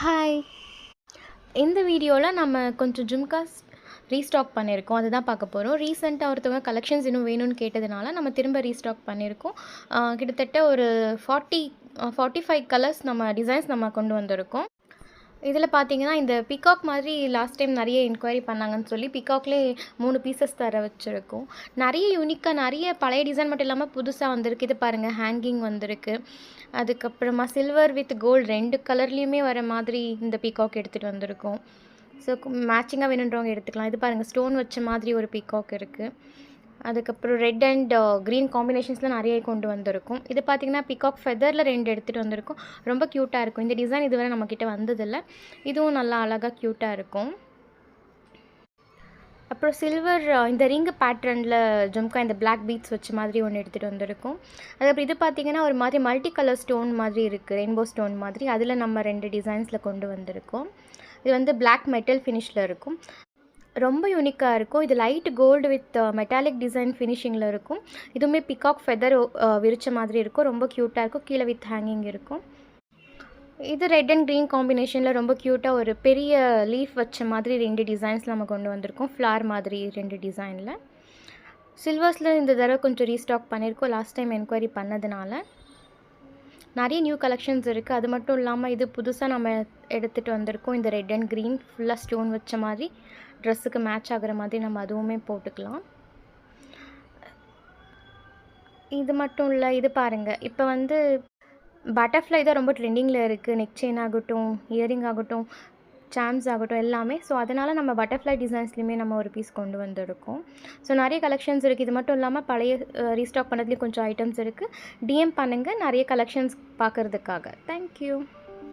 Hi! இந்த வீடியோவில் நம்ம கொஞ்சம் ஜும்காஸ் ரீஸ்டாக் பண்ணியிருக்கோம். அதுதான் பார்க்க போகிறோம். ரீசெண்டாக ஒருத்தவங்க கலெக்ஷன்ஸ் இன்னும் வேணும்னு கேட்டதுனால நம்ம திரும்ப ரீஸ்டாக் பண்ணியிருக்கோம். கிட்டத்தட்ட ஒரு 45 கலர்ஸ் டிசைன்ஸ் நம்ம கொண்டு வந்திருக்கோம். இதில் பார்த்தீங்கன்னா, இந்த பீகாக் மாதிரி லாஸ்ட் டைம் நிறைய என்கொயரி பண்ணாங்கன்னு சொல்லி பீகாக்லேயே 3 பீசஸ் தர வச்சுருக்கோம். நிறைய யூனிக்காக நிறைய பழைய டிசைன் மட்டும் இல்லாமல் புதுசாக வந்திருக்கு. இது பாருங்கள், ஹேங்கிங் வந்திருக்கு. அதுக்கப்புறமா சில்வர் வித் கோல்டு 2 கலர்லேயுமே வர மாதிரி இந்த பீகாக் எடுத்துகிட்டு வந்திருக்கோம். ஸோ மேட்சிங்காக வேணுன்றவங்க எடுத்துக்கலாம். இது பாருங்கள், ஸ்டோன் வச்ச மாதிரி ஒரு பீகாக் இருக்குது. அதுக்கப்புறம் ரெட் அண்ட் க்ரீன் காம்பினேஷன்ஸில் நிறைய கொண்டு வந்திருக்கும். இது பார்த்திங்கன்னா பிகாக் ஃபெதரில் 2 எடுத்துகிட்டு வந்திருக்கும். ரொம்ப க்யூட்டாக இருக்கும். இந்த டிசைன் இதுவரை நம்மக்கிட்ட வந்ததில்லை. இதுவும் நல்லா அழகாக க்யூட்டாக இருக்கும். அப்புறம் சில்வர் இந்த ரிங்கு பேட்டர்னில் ஜும்கா இந்த பிளாக் பீட்ஸ் வச்ச மாதிரி ஒன்று எடுத்துகிட்டு வந்திருக்கும். அதுக்கப்புறம் இது பார்த்திங்கன்னா ஒரு மாதிரி மல்டி கலர் ஸ்டோன் மாதிரி இருக்குது, ரெயின்போ ஸ்டோன் மாதிரி. அதில் நம்ம 2 டிசைன்ஸில் கொண்டு வந்திருக்கோம். இது வந்து பிளாக் மெட்டல் ஃபினிஷில் இருக்கும். ரொம்ப யூனிக்காக இருக்கும். இது light gold with metallic design ஃபினிஷிங்கில் இருக்கும். இதுவுமே பிகாக் ஃபெதர் விரிச்ச மாதிரி இருக்கும். ரொம்ப க்யூட்டாக இருக்கும். கீழே வித் ஹேங்கிங் இருக்கும். இது ரெட் அண்ட் க்ரீன் காம்பினேஷனில் ரொம்ப க்யூட்டாக ஒரு பெரிய லீஃப் வச்ச மாதிரி 2 டிசைன்ஸ் நம்ம கொண்டு வந்திருக்கோம். ஃப்ளார் மாதிரி 2 டிசைனில். சில்வர்ஸில் இந்த தடவை கொஞ்சம் ரீஸ்டாக் பண்ணியிருக்கோம் லாஸ்ட் டைம் என்கொயரி பண்ணதுனால. நிறைய நியூ கலெக்ஷன்ஸ் இருக்குது. அது மட்டும் இல்லாமல் இது புதுசாக நம்ம எடுத்துகிட்டு வந்திருக்கோம். இந்த ரெட் அண்ட் க்ரீன் ஃபுல்லாக ஸ்டோன் வச்ச மாதிரி ட்ரெஸ்ஸுக்கு மேட்ச் ஆகிற மாதிரி நம்ம அதுவுமே போட்டுக்கலாம். இது மட்டும் இல்லை, இது பாருங்கள், இப்போ வந்து பட்டர்ஃப்ளை தான் ரொம்ப ட்ரெண்டிங்கில் இருக்குது. நெக் செயின் ஆகட்டும், இயரிங் ஆகட்டும், சாம்ஸ் ஆகட்டும் எல்லாமே. ஸோ அதனால் நம்ம பட்டர்ஃப்ளை டிசைன்ஸ்லையுமே நம்ம ஒரு பீஸ் கொண்டு வந்திருக்கோம். ஸோ நிறைய கலெக்ஷன்ஸ் இருக்குது. இது மட்டும் இல்லாமல் பழைய ரீஸ்டாக் பண்ணதுலேயும் கொஞ்சம் ஐட்டம்ஸ் இருக்குது. டிஎம் பண்ணுங்கள் நிறைய கலெக்ஷன்ஸ் பார்க்குறதுக்காக. தேங்க்யூ.